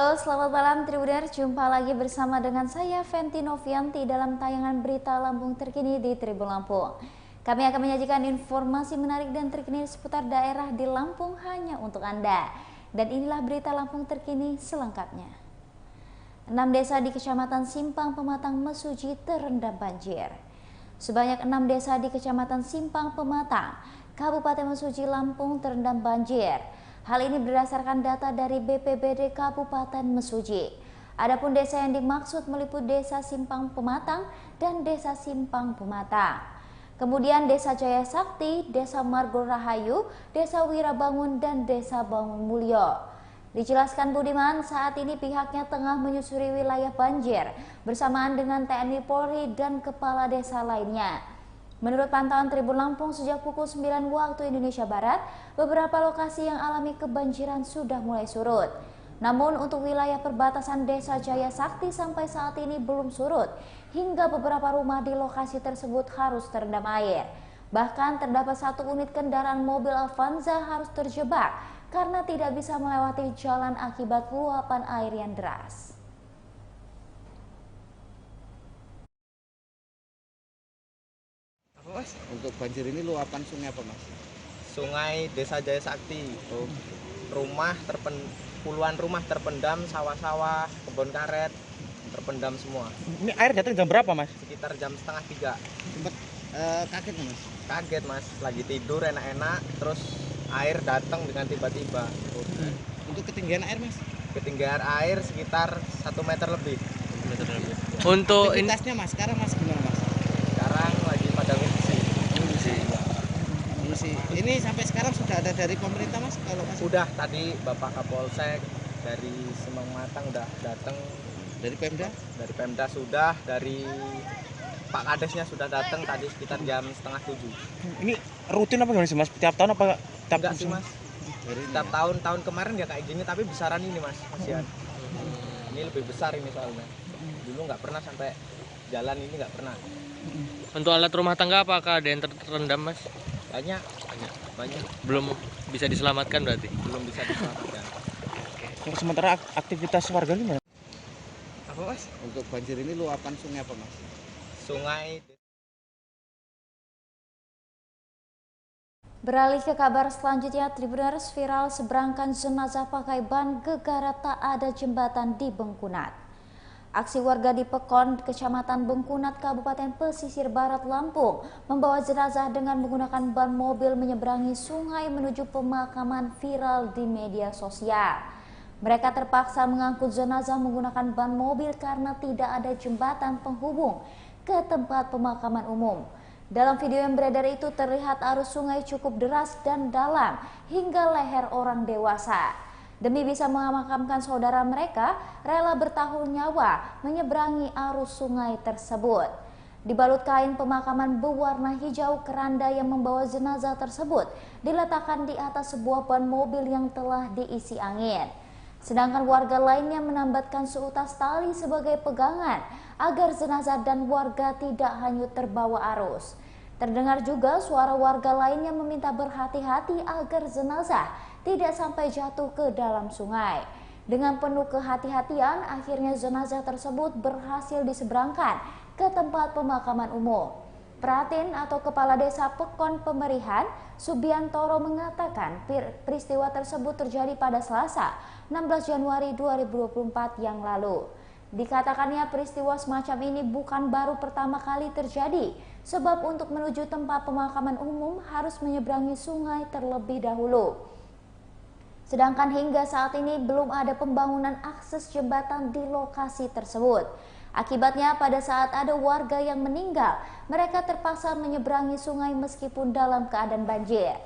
Halo, selamat malam Tribuners. Jumpa lagi bersama dengan saya Fenty Novianti dalam tayangan berita Lampung terkini di Tribun Lampung. Kami akan menyajikan informasi menarik dan terkini seputar daerah di Lampung hanya untuk Anda. Dan inilah berita Lampung terkini selengkapnya. 6 desa di Kecamatan Simpang Pematang Mesuji terendam banjir. Sebanyak 6 desa di Kecamatan Simpang Pematang, Kabupaten Mesuji, Lampung terendam banjir. Hal ini berdasarkan data dari BPBD Kabupaten Mesuji. Adapun desa yang dimaksud meliputi Desa Simpang Pematang dan Desa Simpang Pematang. Kemudian Desa Jaya Sakti, Desa Margo Rahayu, Desa Wirabangun, dan Desa Bangun Mulyo. Dijelaskan Budiman, saat ini pihaknya tengah menyusuri wilayah banjir bersamaan dengan TNI Polri dan kepala desa lainnya. Menurut pantauan Tribun Lampung sejak pukul 9 waktu Indonesia Barat, beberapa lokasi yang alami kebanjiran sudah mulai surut. Namun untuk wilayah perbatasan Desa Jaya Sakti sampai saat ini belum surut, hingga beberapa rumah di lokasi tersebut harus terendam air. Bahkan terdapat satu unit kendaraan mobil Avanza harus terjebak karena tidak bisa melewati jalan akibat luapan air yang deras. Mas, untuk banjir ini luapan sungai apa, Mas? Sungai Desa Jaya Sakti. Puluhan rumah terpendam, sawah-sawah, kebun karet terpendam semua. Ini air datang jam berapa, Mas? Sekitar jam setengah 3. Sempat kaget nggak, Mas? Kaget, Mas, lagi tidur enak-enak, terus air datang dengan tiba-tiba. Untuk ketinggian air, Mas? Ketinggian air sekitar 1 meter lebih. Untuk aktivitasnya, Mas, sekarang Mas gimana, Mas? Sekarang lagi pada ngungsi. Ini sampai sekarang sudah ada dari pemerintah, Mas? Kalau Mas Udah tadi Bapak Kapolsek dari Simpang Pematang udah datang. dari Pemda? Dari Pemda sudah, dari Pak Kadesnya sudah datang tadi sekitar jam setengah 7. Ini rutin apa gimana sih, Mas? Tiap tahun apa Enggak sih, Mas. Setiap tahun kemarin ya kayak gini, tapi besaran ini, Mas, kasihan. Ini lebih besar ini soalnya. Dulu nggak pernah sampai jalan ini, nggak pernah. Untuk alat rumah tangga apakah ada yang terendam, Mas? Banyak. Belum bisa diselamatkan berarti? Belum bisa diselamatkan. Untuk sementara aktivitas warga gimana? Apa, Mas? Untuk banjir ini luapan sungai apa, Mas? Sungai. Beralih ke kabar selanjutnya, Tribuners, viral seberangkan jenazah pakai ban gegara tak ada jembatan di Bengkunat. Aksi warga di Pekon, Kecamatan Bengkunat, Kabupaten Pesisir Barat, Lampung, membawa jenazah dengan menggunakan ban mobil menyeberangi sungai menuju pemakaman viral di media sosial. Mereka terpaksa mengangkut jenazah menggunakan ban mobil karena tidak ada jembatan penghubung ke tempat pemakaman umum. Dalam video yang beredar itu terlihat arus sungai cukup deras dan dalam hingga leher orang dewasa. Demi bisa memakamkan saudara mereka, rela bertaruh nyawa menyeberangi arus sungai tersebut. Dibalut kain pemakaman berwarna hijau, keranda yang membawa jenazah tersebut diletakkan di atas sebuah ban mobil yang telah diisi angin. Sedangkan warga lainnya menambatkan seutas tali sebagai pegangan agar jenazah dan warga tidak hanyut terbawa arus. Terdengar juga suara warga lainnya meminta berhati-hati agar jenazah tidak sampai jatuh ke dalam sungai. Dengan penuh kehati-hatian, akhirnya jenazah tersebut berhasil diseberangkan ke tempat pemakaman umum. Pratin atau Kepala Desa Pekon Pemerihan, Subiantoro mengatakan peristiwa tersebut terjadi pada Selasa, 16 Januari 2024 yang lalu. Dikatakannya peristiwa semacam ini bukan baru pertama kali terjadi, sebab untuk menuju tempat pemakaman umum harus menyeberangi sungai terlebih dahulu. Sedangkan hingga saat ini belum ada pembangunan akses jembatan di lokasi tersebut. Akibatnya pada saat ada warga yang meninggal, mereka terpaksa menyeberangi sungai meskipun dalam keadaan banjir.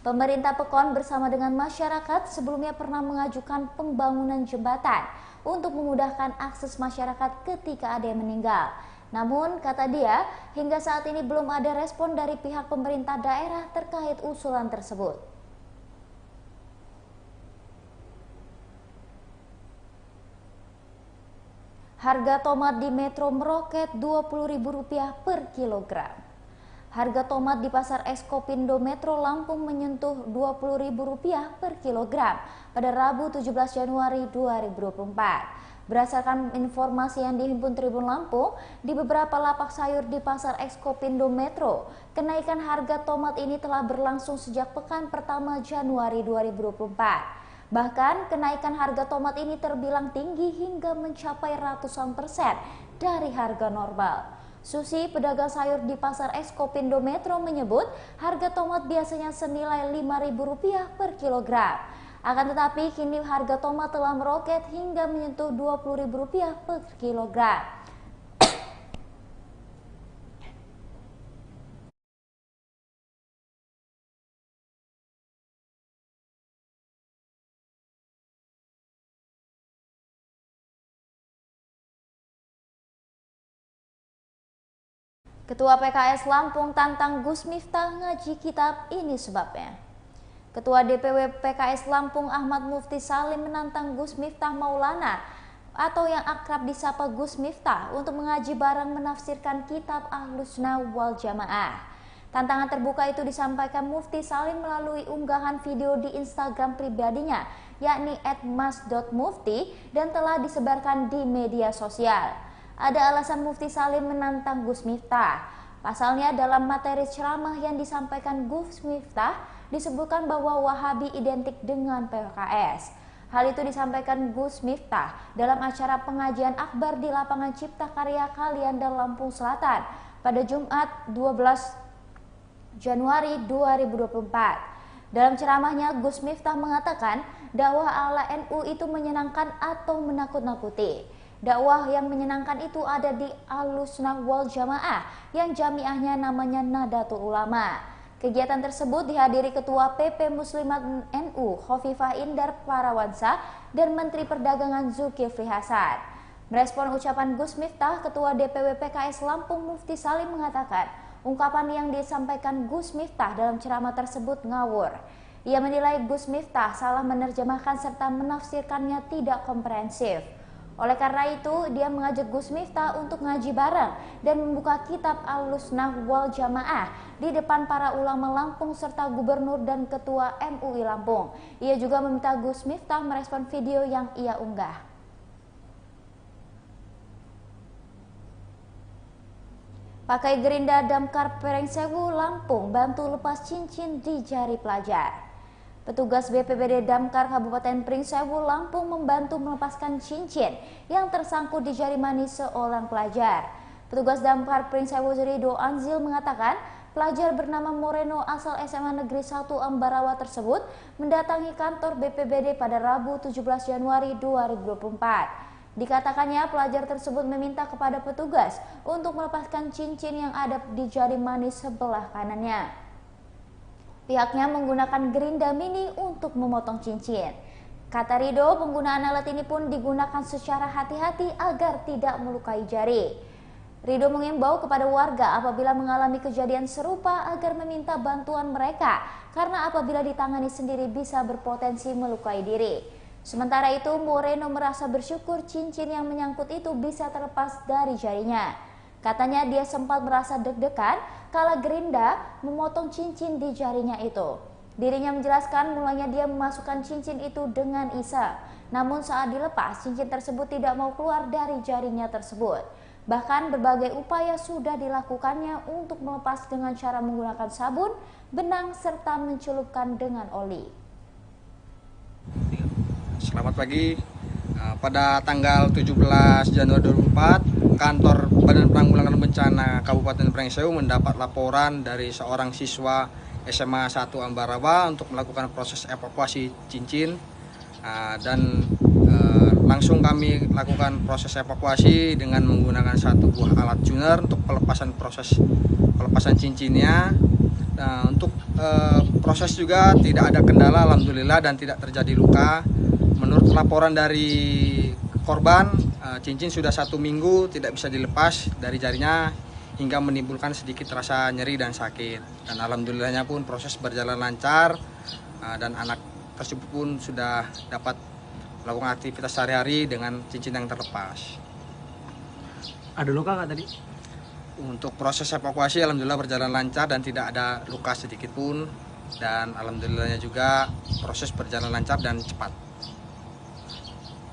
Pemerintah Pekon bersama dengan masyarakat sebelumnya pernah mengajukan pembangunan jembatan untuk memudahkan akses masyarakat ketika ada yang meninggal. Namun, kata dia, hingga saat ini belum ada respon dari pihak pemerintah daerah terkait usulan tersebut. Harga tomat di Metro meroket Rp20.000 per kilogram. Harga tomat di Pasar Eskopindo Metro Lampung menyentuh Rp20.000 per kilogram pada Rabu 17 Januari 2024. Berdasarkan informasi yang dihimpun Tribun Lampung, di beberapa lapak sayur di Pasar Eskopindo Metro, kenaikan harga tomat ini telah berlangsung sejak pekan pertama Januari 2024. Bahkan kenaikan harga tomat ini terbilang tinggi hingga mencapai ratusan persen dari harga normal. Susi, pedagang sayur di Pasar Eskopindo Metro menyebut harga tomat biasanya senilai Rp5.000 per kilogram. Akan tetapi kini harga tomat telah meroket hingga menyentuh Rp20.000 per kilogram. Ketua PKS Lampung tantang Gus Miftah ngaji kitab, ini sebabnya. Ketua DPW PKS Lampung Ahmad Mufti Salim menantang Gus Miftah Maulana atau yang akrab disapa Gus Miftah untuk mengaji bareng menafsirkan kitab Ahlussunnah wal Jamaah. Tantangan terbuka itu disampaikan Mufti Salim melalui unggahan video di Instagram pribadinya, yakni @mas.mufti, dan telah disebarkan di media sosial. Ada alasan Mufti Salim menantang Gus Miftah. Pasalnya dalam materi ceramah yang disampaikan Gus Miftah disebutkan bahwa Wahabi identik dengan PKS. Hal itu disampaikan Gus Miftah dalam acara pengajian akbar di lapangan Cipta Karya Kalianda Lampung Selatan pada Jumat 12 Januari 2024. Dalam ceramahnya Gus Miftah mengatakan dakwah ala NU itu menyenangkan atau menakut-nakuti. Dakwah yang menyenangkan itu ada di Ahlussunnah wal Jamaah yang jamiahnya namanya Nahdlatul Ulama. Kegiatan tersebut dihadiri Ketua PP Muslimat NU Khofifah Indar Parawansa dan Menteri Perdagangan Zulkifli Hasan. Merespon ucapan Gus Miftah, Ketua DPW PKS Lampung Mufti Salim mengatakan ungkapan yang disampaikan Gus Miftah dalam ceramah tersebut ngawur. Ia menilai Gus Miftah salah menerjemahkan serta menafsirkannya tidak komprehensif. Oleh karena itu, dia mengajak Gus Miftah untuk ngaji bareng dan membuka kitab Ahlussunnah wal Jamaah di depan para ulama Lampung serta gubernur dan ketua MUI Lampung. Ia juga meminta Gus Miftah merespon video yang ia unggah. Pakai gerinda damkar Perengsewu Lampung bantu lepas cincin di jari pelajar. Petugas BPBD Damkar Kabupaten Pringsewu Lampung membantu melepaskan cincin yang tersangkut di jari manis seorang pelajar. Petugas Damkar Pringsewu Rido Anzil mengatakan pelajar bernama Moreno asal SMA Negeri 1 Ambarawa tersebut mendatangi kantor BPBD pada Rabu 17 Januari 2024. Dikatakannya pelajar tersebut meminta kepada petugas untuk melepaskan cincin yang ada di jari manis sebelah kanannya. Pihaknya menggunakan gerinda mini untuk memotong cincin. Kata Rido, penggunaan alat ini pun digunakan secara hati-hati agar tidak melukai jari. Rido mengimbau kepada warga apabila mengalami kejadian serupa agar meminta bantuan mereka, karena apabila ditangani sendiri bisa berpotensi melukai diri. Sementara itu, Moreno merasa bersyukur cincin yang menyangkut itu bisa terlepas dari jarinya. Katanya dia sempat merasa deg-degan kala gerinda memotong cincin di jarinya itu. Dirinya menjelaskan mulanya dia memasukkan cincin itu dengan iseng. Namun saat dilepas, cincin tersebut tidak mau keluar dari jarinya tersebut. Bahkan berbagai upaya sudah dilakukannya untuk melepas dengan cara menggunakan sabun, benang, serta mencelupkan dengan oli. Selamat pagi. Pada tanggal 17 Januari 2024, kantor Badan Penanggulangan Bencana Kabupaten Pringsewu mendapat laporan dari seorang siswa SMA 1 Ambarawa untuk melakukan proses evakuasi cincin, dan langsung kami lakukan proses evakuasi dengan menggunakan satu buah alat tuner untuk proses pelepasan cincinnya. Untuk proses juga tidak ada kendala alhamdulillah dan tidak terjadi luka. Menurut laporan dari korban, cincin sudah 1 minggu tidak bisa dilepas dari jarinya hingga menimbulkan sedikit rasa nyeri dan sakit. Dan alhamdulillahnya pun proses berjalan lancar, dan anak tersebut pun sudah dapat melakukan aktivitas sehari-hari dengan cincin yang terlepas. Ada luka nggak tadi? Untuk proses evakuasi alhamdulillah berjalan lancar dan tidak ada luka sedikit pun. Dan alhamdulillahnya juga proses berjalan lancar dan cepat.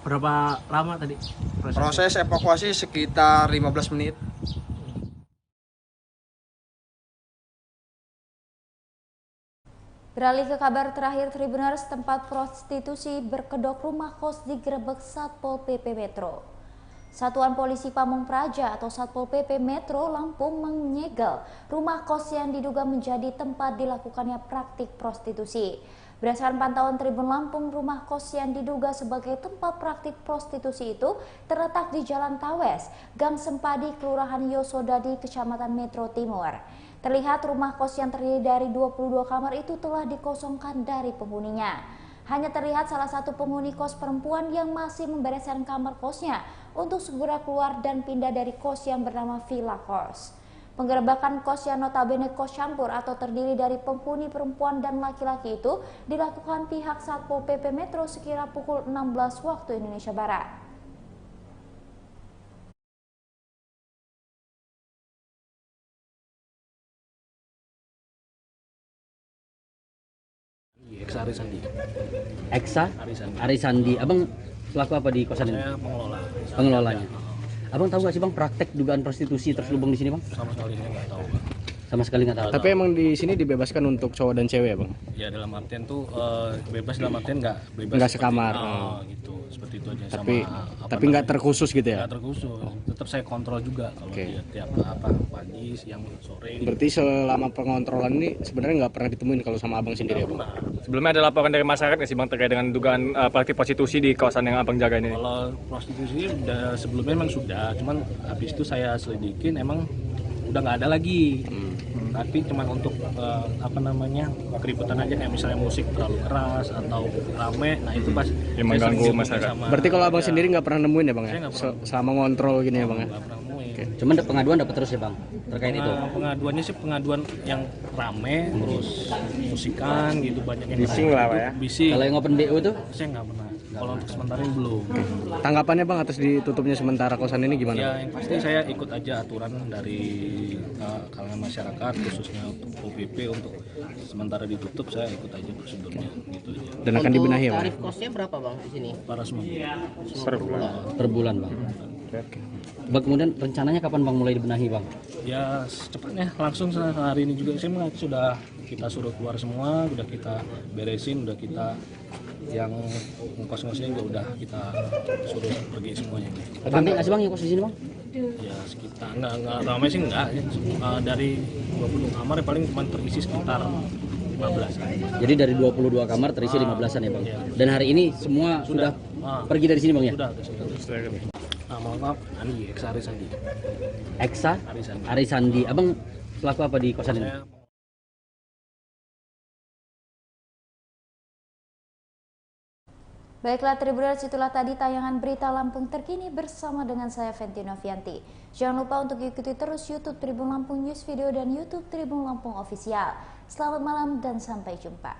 Berapa lama tadi Proses evakuasi sekitar 15 menit. Beralih ke kabar terakhir Tribuners, tempat prostitusi berkedok rumah kos digerebek Satpol PP Metro. Satuan Polisi Pamung Praja atau Satpol PP Metro Lampung menyegel rumah kos yang diduga menjadi tempat dilakukannya praktik prostitusi. Berdasarkan pantauan Tribun Lampung, rumah kos yang diduga sebagai tempat praktik prostitusi itu terletak di Jalan Tawes, Gang Sempadi, Kelurahan Yosodadi, Kecamatan Metro Timur. Terlihat rumah kos yang terdiri dari 22 kamar itu telah dikosongkan dari penghuninya. Hanya terlihat salah satu penghuni kos perempuan yang masih membereskan kamar kosnya untuk segera keluar dan pindah dari kos yang bernama Villa Kos. Penggerebekan kos yang notabene kos campur atau terdiri dari penghuni perempuan dan laki-laki itu dilakukan pihak Satpol PP Metro sekira pukul 16 waktu Indonesia Barat. Eksa Arisandi. Eksa Arisandi. Arisandi. Abang selaku apa di kosan ini? Saya pengelola. Pengelolanya. Abang tahu gak sih bang praktek dugaan prostitusi terselubung di sini bang? Sama sekali saya nggak tahu, Bang. Sama sekali nggak tahu. Tapi emang di sini dibebaskan untuk cowok dan cewek ya bang? Ya dalam artian tuh bebas dalam artian nggak bebas. Nggak seperti- sekamar. gitu. Seperti itu aja. Tapi sama, tapi nggak terkhusus gitu ya? Nggak terkhusus. Tetap saya kontrol juga kalau Oke. dia tiap pagi, siang, sore. Berarti selama pengontrolan ini sebenarnya nggak pernah ditemuin kalau sama abang sendiri ya bang? Sebelumnya ada laporan dari masyarakat nggak sih bang terkait dengan dugaan praktik prostitusi di kawasan yang abang jaga ini? Kalau prostitusi udah sebelumnya memang sudah, cuman habis itu saya selidikin emang udah nggak ada lagi. Tapi cuman untuk keributan aja kayak misalnya musik terlalu keras atau rame, nah itu pas Yang saya mengganggu sering diskusi masyarakat. sama- Berarti kalau abang ya, sendiri nggak pernah nemuin ya bang ya? Saya nggak pernah. Selama ngontrol gini ya bang ya? nggak pernah nemuin. Cuman pengaduan dapat terus ya bang terkait itu. Pengaduannya sih pengaduan yang rame, terus musikan gitu banyak yang Bising rame. lah, Itu Pak, ya. Bising. Kalau yang open BO tuh? Saya nggak pernah. Kalau untuk sementara ini belum. Tanggapannya bang atas ditutupnya sementara kosan ini gimana? Ya yang pasti saya ikut aja aturan dari kalangan masyarakat khususnya untuk OPP untuk sementara ditutup, saya ikut aja prosedurnya gitu aja. Dan akan dibenahi ya bang? Tarif kosnya berapa bang di sini? Para semua. Per bulan bang. Bang, kemudian rencananya kapan bang mulai dibenahi bang? Ya secepatnya langsung hari ini juga saya sudah kita suruh keluar semua, udah kita beresin, udah kita yang ngkos-ngosnya juga udah kita suruh pergi semuanya. Rame nggak sih bang yang kos di sini bang? Ya sekitar nggak ramai sih enggak. Dari 20 kamar ya paling cuma terisi sekitar 15. Jadi dari 22 kamar terisi 15-an ya bang. Dan hari ini semua sudah pergi dari sini bang ya? Sudah. Mohon maaf, Andi Eksa Arisandi. Eksa Arisandi. Arisandi. Abang selaku apa di kosan ini? Saya Baiklah Tribuners, itulah tadi tayangan berita Lampung terkini bersama dengan saya Fenty Novianti. Jangan lupa untuk ikuti terus YouTube Tribun Lampung News Video dan YouTube Tribun Lampung Official. Selamat malam dan sampai jumpa.